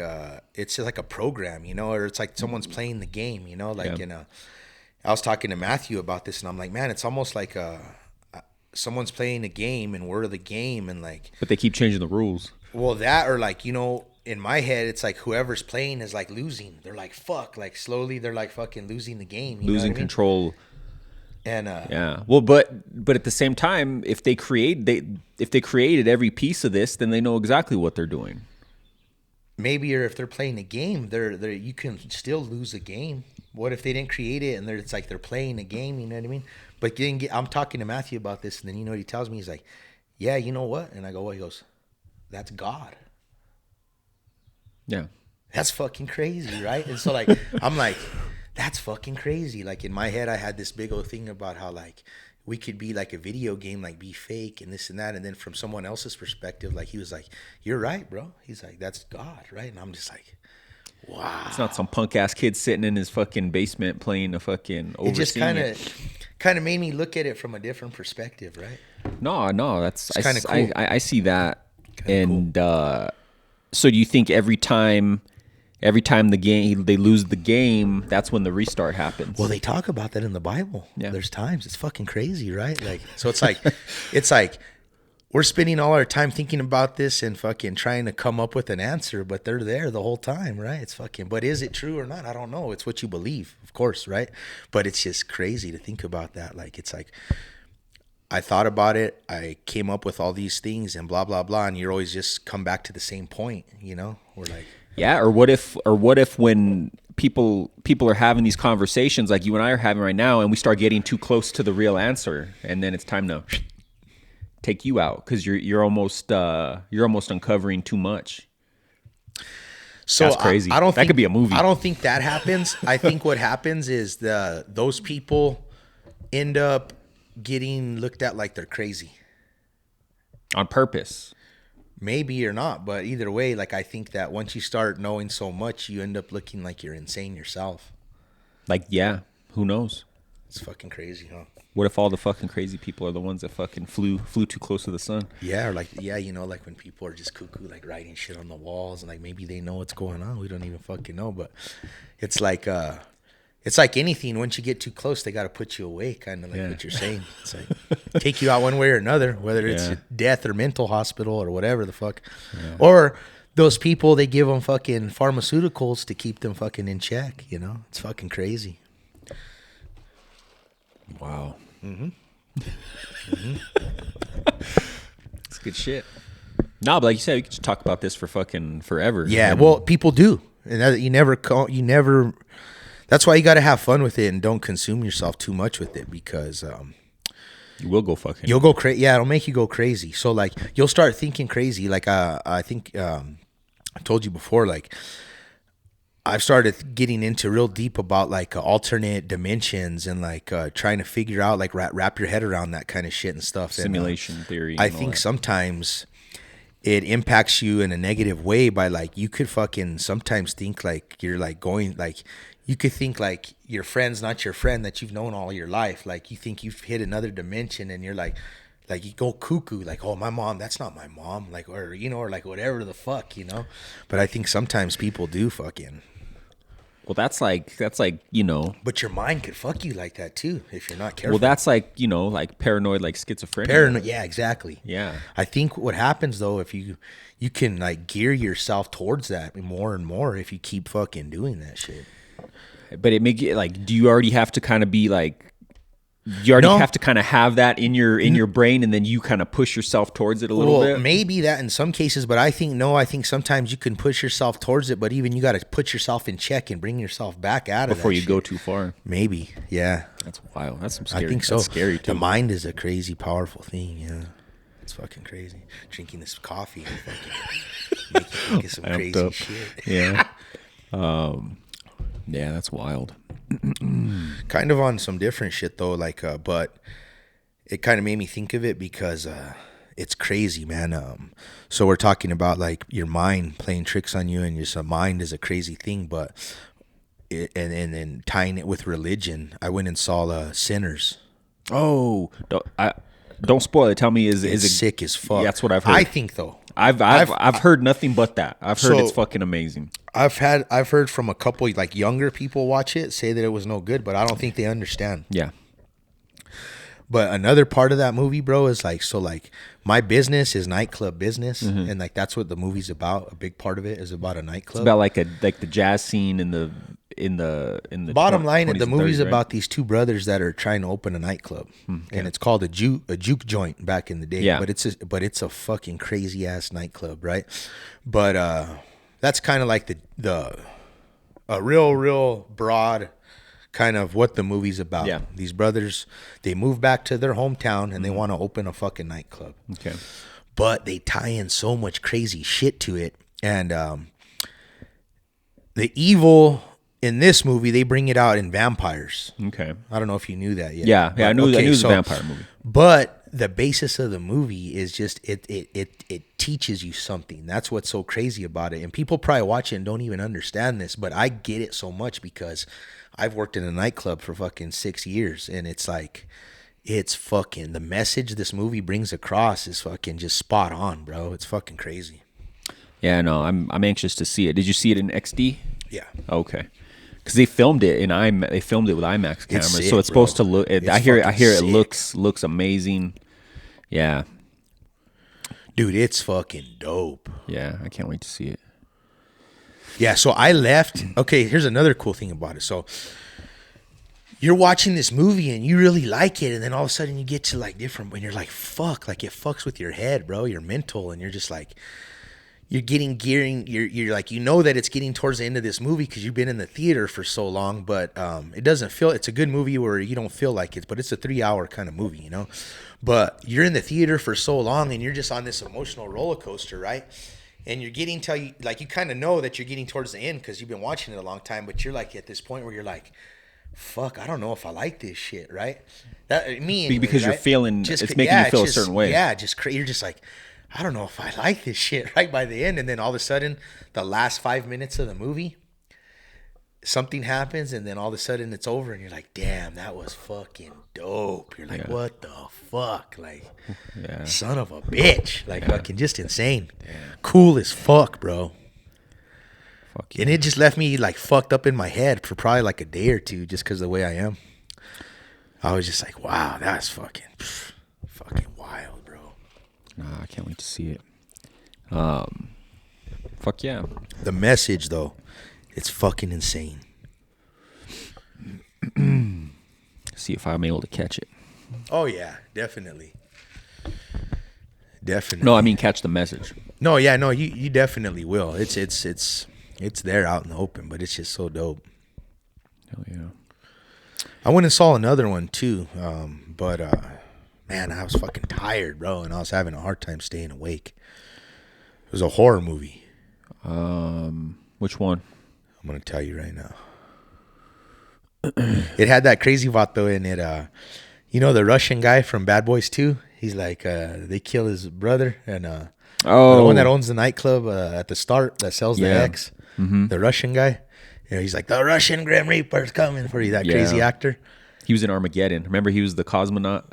it's just like a program, you know, or it's like someone's playing the game, you know, like I was talking to Matthew about this, and I'm like, man, it's almost like someone's playing a game and we're the game, and like, but they keep changing the rules. Well, that, or like, you know, in my head, it's like whoever's playing is like losing. They're like, fuck, like slowly they're like fucking losing the game, losing control. And yeah, well, but at the same time, if they created every piece of this, then they know exactly what they're doing. maybe, or if they're playing a game, they're you can still lose a game. What if they didn't create it and it's like they're playing a game? You know what I mean? But then I'm talking to Matthew about this, and then you know what he tells me? He's like, "Yeah, you know what?" And I go, "What?" He goes, "That's God." Yeah. That's fucking crazy, right? And so like I'm like, that's fucking crazy. Like in my head, I had this big old thing about how like we could be like a video game, like be fake and this and that. And then from someone else's perspective, like he was like, "You're right, bro." He's like, "That's God," right? And I'm just like, wow. It's not some punk ass kid sitting in his fucking basement playing a fucking overseeing. It just kind of made me look at it from a different perspective, right? No, that's kind of cool. I see that. Kinda And so do you think every time the game they lose the game, that's when the restart happens? Well, they talk about that in the Bible. Yeah. There's times it's fucking crazy, right? Like, so it's like we're spending all our time thinking about this and fucking trying to come up with an answer, but they're there the whole time, right? It's fucking, but is it true or not? I don't know. It's what you believe, of course, right? But it's just crazy to think about that. Like, it's like, I thought about it, I came up with all these things and blah, blah, blah, and you're always just come back to the same point, you know? We're like, yeah, or what if when people are having these conversations like you and I are having right now, and we start getting too close to the real answer, and then it's time to take you out because you're almost uncovering too much. So that's crazy. I don't that think, could be a movie. I don't think that happens. I think what happens is those people end up getting looked at like they're crazy on purpose. Maybe or not, but either way, like I think that once you start knowing so much, you end up looking like you're insane yourself. Like, yeah, who knows? It's fucking crazy, huh? What if all the fucking crazy people are the ones that fucking flew too close to the sun? Yeah, or like, yeah, you know, like when people are just cuckoo, like writing shit on the walls, and like maybe they know what's going on. We don't even fucking know, but it's like anything. Once you get too close, they got to put you away, kind of like what you're saying. It's like take you out one way or another, whether it's death or mental hospital or whatever the fuck. Yeah. Or those people, they give them fucking pharmaceuticals to keep them fucking in check. You know, it's fucking crazy. Wow. Mm-hmm. It's good shit. No, but like you said, we could just talk about this for fucking forever. Yeah, well, people do, and that, you never. That's why you got to have fun with it and don't consume yourself too much with it because you will go fucking. You'll go crazy. Yeah, it'll make you go crazy. So like you'll start thinking crazy. Like I think I told you before. Like I've started getting into real deep about like alternate dimensions and like trying to figure out like wrap your head around that kind of shit and stuff. Simulation theory. I think sometimes it impacts you in a negative way by like you could fucking sometimes think like you're like going like. You could think like your friend's not your friend that you've known all your life. Like you think you've hit another dimension and you're like you go cuckoo, like, oh, my mom, that's not my mom. Like, or, you know, or like whatever the fuck, you know? But I think sometimes people do fucking. Well, that's like, you know. But your mind could fuck you like that too if you're not careful. Well, that's like, you know, like paranoid, like schizophrenia. Yeah, exactly. Yeah. I think what happens though, if you can like gear yourself towards that more and more if you keep fucking doing that shit. But it make it like, do you already have to kind of be like, you already have to kind of have that in your brain, and then you kind of push yourself towards it a little bit? Maybe that in some cases, but I think sometimes you can push yourself towards it, but even you got to put yourself in check and bring yourself back out of before that you shit. Go too far. Maybe, yeah. That's wild. That's some scary. I think so. That's scary too. The mind is a crazy, powerful thing. Yeah, it's fucking crazy. Drinking this coffee and fucking make you think of some crazy shit. Yeah. Yeah, that's wild. Kind of on some different shit though, like but it kind of made me think of it because it's crazy, man. So we're talking about like your mind playing tricks on you, and just a mind is a crazy thing, but and tying it with religion. I went and saw Sinners. Oh, don't spoil it. Tell me, is it sick as fuck? That's what I've heard. I think though. I've heard nothing but that. I've heard it's fucking amazing. I've heard from a couple like younger people watch it, say that it was no good, but I don't think they understand. Yeah. But another part of that movie, bro, is like, so like my business is nightclub business, and like that's what the movie's about. A big part of it is about a nightclub. It's about like the jazz scene in the bottom line. The movie's 30s, right? about these two brothers that are trying to open a nightclub, and it's called a juke joint back in the day. Yeah. But it's a fucking crazy ass nightclub, right? But that's kind of like the a real broad kind of what the movie's about. Yeah. These brothers, they move back to their hometown and they want to open a fucking nightclub. Okay. But they tie in so much crazy shit to it. And the evil in this movie, they bring it out in vampires. Okay. I don't know if you knew that yet. Yeah. I knew it was a vampire movie. But the basis of the movie is just it teaches you something. That's what's so crazy about it. And people probably watch it and don't even understand this, but I get it so much because I've worked in a nightclub for fucking 6 years, and it's like, it's fucking, the message this movie brings across is fucking just spot on, bro. It's fucking crazy. Yeah, no, I'm anxious to see it. Did you see it in XD? Yeah. Okay. Because they filmed it they filmed it with IMAX cameras, sick, so it's bro. supposed to look. It's I hear it fucking looks amazing. Yeah, Dude, it's fucking dope. yeah, I can't wait to see it. Yeah, so I left. Okay, here's another cool thing about it. So you're watching this movie and you really like it, and then all of a sudden you get to like different, when you're like, fuck, like it fucks with your head, bro, your mental, and you're just like, you're you're like, you know that it's getting towards the end of this movie because you've been in the theater for so long, but it doesn't feel, it's a good movie where you don't feel like it, but it's a 3-hour kind of movie, you know? But you're in the theater for so long and you're just on this emotional roller coaster, right? And you're getting to, you like, you kind of know that you're getting towards the end because you've been watching it a long time, but you're like at this point where you're like, fuck, I don't know if I like this shit, right? That me anyway, Because you're right? feeling, Just, it's making you feel a certain way. Yeah, you're just like, I don't know if I like this shit right by the end. And then all of a sudden, the last 5 minutes of the movie, something happens, and then all of a sudden it's over, and you're like, damn, that was fucking dope. You're like, what the fuck? Like, son of a bitch. Like, fucking just insane. Cool as fuck, bro. Fuck yeah. And it just left me like fucked up in my head for probably like a day or two just because of the way I am. I was just like, wow, that's fucking wild, bro. Nah, I can't wait to see it. Fuck yeah. The message, though, it's fucking insane. See if I'm able to catch it. Oh, yeah, definitely. Definitely. No, I mean catch the message. No, yeah, no, you definitely will. It's there out in the open, but it's just so dope. Hell yeah. I went and saw another one too, but man, I was fucking tired, bro, and I was having a hard time staying awake. It was a horror movie. Which one? I'm gonna tell you right now. It had that crazy vato in it. You know the Russian guy from Bad Boys 2? He's like, they kill his brother, and the one that owns the nightclub at the start that sells the X, the Russian guy. You know, he's like, the Russian Grim Reaper's coming for you. That crazy actor. He was in Armageddon. Remember, he was the cosmonaut.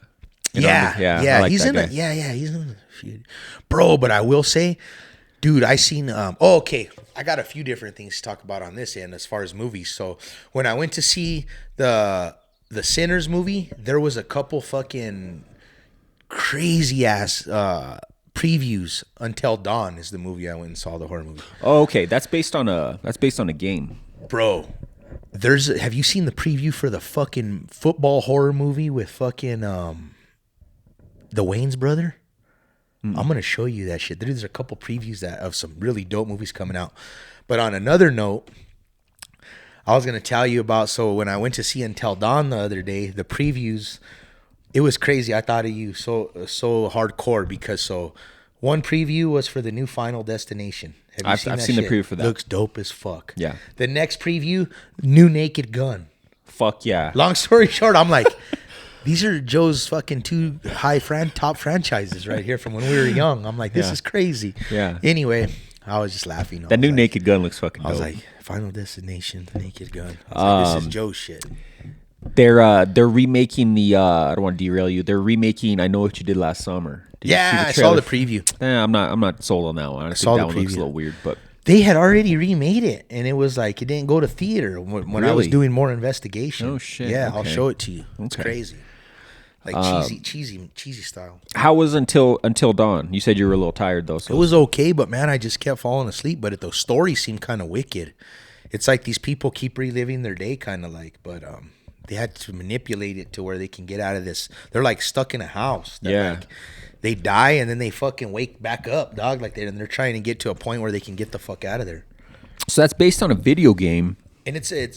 Yeah. I like he's that in guy. it. Yeah, he's in it. Bro, but I will say, dude, I seen. Okay, I got a few different things to talk about on this end as far as movies. So when I went to see the Sinners movie, there was a couple fucking crazy ass previews. Until Dawn is the movie I went and saw, the horror movie. Oh, okay. That's based on a game. Bro, have you seen the preview for the fucking football horror movie with fucking the Wayans brother? I'm gonna show you that shit. There's a couple previews of some really dope movies coming out. But on another note, I was gonna tell you about. So when I went to see Until Dawn the other day, the previews, it was crazy. I thought of you so hardcore because one preview was for the new Final Destination. I've seen the preview for that. Looks dope as fuck. Yeah. The next preview, new Naked Gun. Fuck yeah. Long story short, I'm like, these are Joe's fucking two top franchises right here from when we were young. I'm like, this is crazy. Yeah. Anyway, I was just laughing. That new Naked Gun looks fucking dope. I was like, Final Destination, the Naked Gun. I was like, this is Joe's shit. They're remaking the I don't want to derail you. They're remaking I Know What You Did Last Summer. Did you see the I saw the preview. I'm not sold on that one. I think that one looks a little weird, but they had already remade it, and it was like it didn't go to theater when I was doing more investigation. Oh shit! Yeah, okay. I'll show it to you. It's crazy, like cheesy style. How was Until Dawn? You said you were a little tired though. So it was okay, but man, I just kept falling asleep. But the story seemed kind of wicked. It's like these people keep reliving their day, kind of like, but they had to manipulate it to where they can get out of this. They're like stuck in a house. Like, they die and then they fucking wake back up, dog. Like they're trying to get to a point where they can get the fuck out of there. So that's based on a video game. And it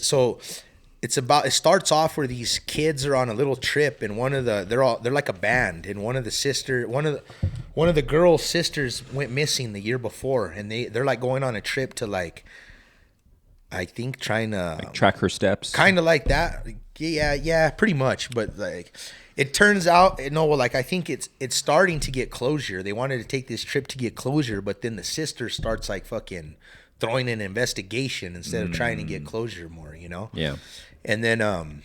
starts off where these kids are on a little trip, and they're like a band, and one of the girls' sisters went missing the year before, and they're like going on a trip to like, I think trying to Like track her steps. kind of like that. Yeah, pretty much. But like, it turns out, like I think it's starting to get closure. They wanted to take this trip to get closure, but then the sister starts like fucking throwing an investigation instead of trying to get closure more, Yeah. And then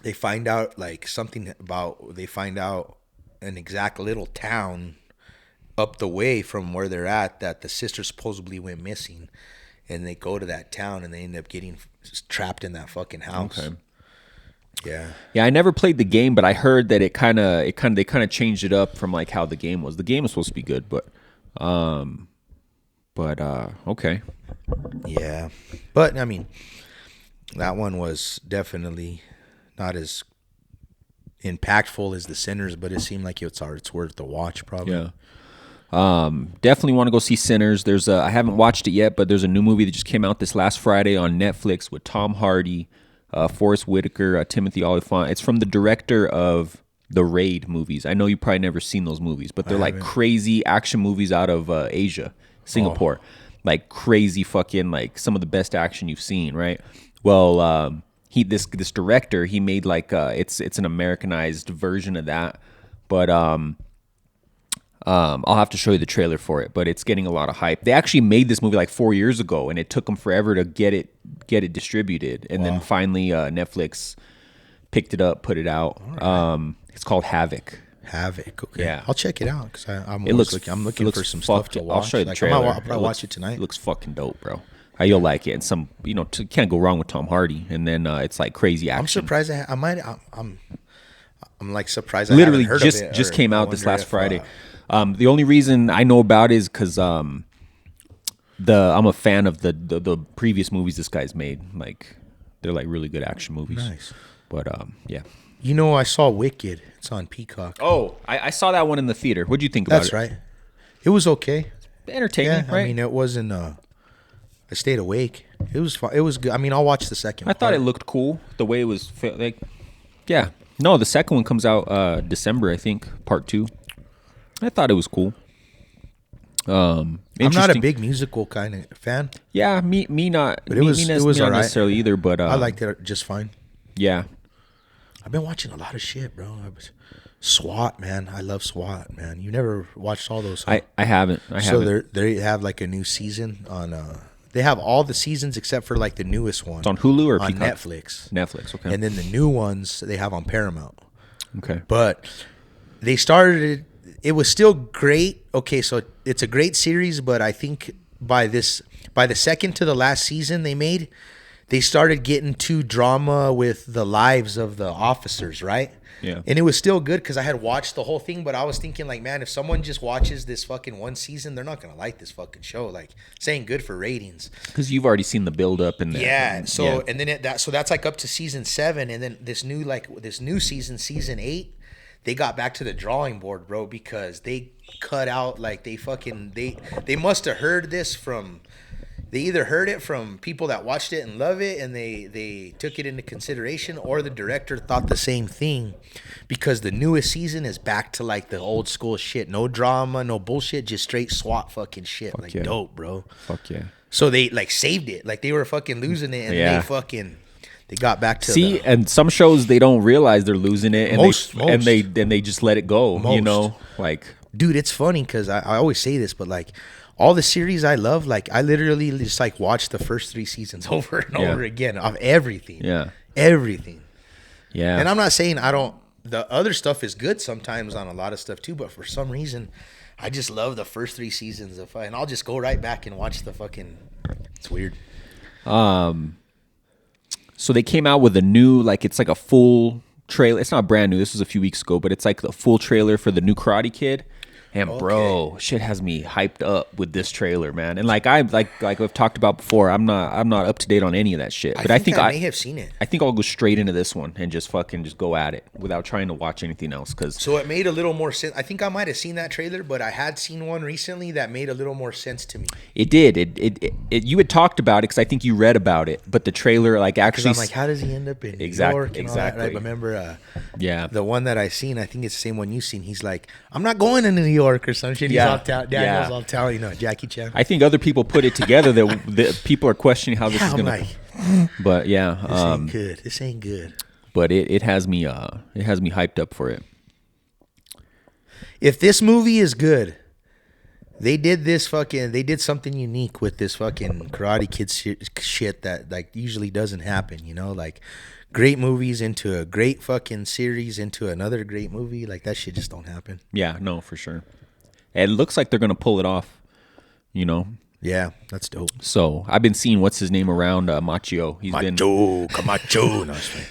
they find out an exact little town up the way from where they're at that the sister supposedly went missing, and they go to that town and they end up getting trapped in that fucking house. Okay. Yeah. Yeah, I never played the game, but I heard that they kind of changed it up from like how the game was. The game was supposed to be good, but okay. Yeah. But I mean, that one was definitely not as impactful as the Sinners, but it seemed like it's worth the watch probably. Yeah. Definitely want to go see Sinners. I haven't watched it yet, but there's a new movie that just came out this last Friday on Netflix with Tom Hardy, Forrest Whitaker, Timothy Olyphant. It's from the director of the Raid movies. I know you probably never seen those movies, but they're like crazy action movies out of Asia, Singapore. Like crazy fucking, like some of the best action you've seen, right? Well, this director, he made like it's an Americanized version of that, but I'll have to show you the trailer for it, but it's getting a lot of hype. They actually made this movie like 4 years ago, and it took them forever to get it distributed, and then finally Netflix picked it up, put it out. Right. It's called Havoc. Havoc. Okay. Yeah. I'll check it out because I'm looking for some fuck, stuff to watch. I'll show you the like, trailer. I'll probably watch it tonight. It looks fucking dope, bro. You'll like it. And can't go wrong with Tom Hardy. And then it's like crazy action. I'm surprised. I'm like surprised. Literally I haven't heard of it, just came out this last if, Friday. The only reason I know about it is because I'm a fan of the previous movies this guy's made. Like they're like really good action movies. Nice. But yeah. I saw Wicked. It's on Peacock. Oh, I saw that one in the theater. What'd you think about it? That's right. It was okay. Entertaining, right? I mean, it wasn't. I stayed awake. It was fun. It was good. I mean, I'll watch the second. I thought it looked cool the way it was. Like, yeah. No, the second one comes out December, I think, part 2. I thought it was cool. I'm not a big musical kind of fan. Yeah, me not. But it was not all right. necessarily either. But I liked it just fine. Yeah. I've been watching a lot of shit, bro. SWAT, man. I love SWAT, man. You never watched all those? Huh? I haven't. So they have like a new season on. They have all the seasons except for like the newest one. It's on Hulu or on Peacock? Netflix. Netflix, okay. And then the new ones they have on Paramount. Okay. But they started. It was still great. Okay, so it's a great series, but I think by the second to the last season they started getting too drama with the lives of the officers, right? Yeah. And it was still good because I had watched the whole thing, but I was thinking like, man, if someone just watches this fucking one season, they're not gonna like this fucking show. Like, saying good for ratings. Because you've already seen the build up and and then that's like up to season 7, and then this new season 8. They got back to the drawing board, bro, because they cut out like they must have heard this from. They either heard it from people that watched it and love it, and they took it into consideration, or the director thought the same thing, because the newest season is back to like the old school shit, no drama, no bullshit, just straight SWAT fucking shit. Fuck like yeah. Dope, bro. Fuck yeah. So they like saved it, like they were fucking losing it, and they got back to and some shows they don't realize they're losing it, and they just let it go. You know, like, dude, it's funny because I always say this, but like. All the series I love, like I literally just like watch the first 3 seasons over and over again of everything. Yeah. Everything. Yeah. And I'm not saying the other stuff is good sometimes on a lot of stuff too, but for some reason I just love the first 3 seasons and I'll just go right back and watch the fucking, it's weird. So they came out with a new, like, it's like a full trailer. It's not brand new. This was a few weeks ago, but it's like the full trailer for the new Karate Kid. And bro, shit has me hyped up with this trailer, man. And like I've talked about before, I'm not up to date on any of that shit. But I think I may have seen it. I think I'll go straight into this one and just go at it without trying to watch anything else. So it made a little more sense. I think I might have seen that trailer, but I had seen one recently that made a little more sense to me. It did. You had talked about it because I think you read about it, but the trailer actually. I'm like, how does he end up in New York? Exactly. I remember. Yeah. The one that I seen, I think it's the same one you seen. He's like, I'm not going to New York or some shit. He's all Daniel's all telling, Jackie Chan. I think other people put it together that people are questioning how this is going to. But yeah, this ain't good. This ain't good. But it has me hyped up for it. If this movie is good, they did something unique with this fucking Karate Kid shit that like usually doesn't happen, like great movies into a great fucking series into another great movie. Like that shit just don't happen. Yeah, no, for sure. It looks like they're going to pull it off, Yeah, that's dope. So I've been seeing what's his name around Machio. Camacho.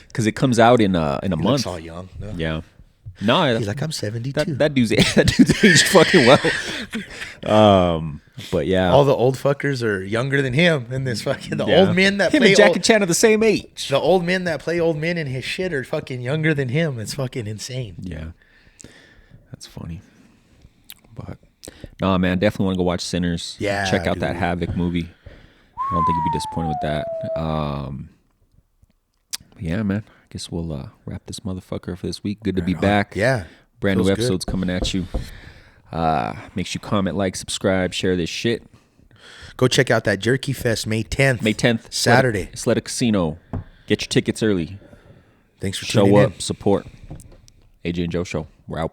Because it comes out in a month. Looks all young. No. Yeah. No, he's like, I'm 72. That dude's aged fucking well. But yeah, all the old fuckers are younger than him in this fucking old men that him play and Jackie Chan are the same age. The old men that play old men in his shit are fucking younger than him. It's fucking insane. Yeah, that's funny. But nah, man, definitely want to go watch Sinners. Yeah, check out that Havoc movie. I don't think you'd be disappointed with that. Yeah, man. I guess we'll wrap this motherfucker for this week. Good to be back. Yeah, brand new episodes coming at you. Make sure you comment, like, subscribe, share this shit. Go check out that Jerky Fest May 10th. May 10th, Saturday. Isleta Casino. Get your tickets early. Thanks for tuning in. Show up, support. AJ and Joe Show. We're out.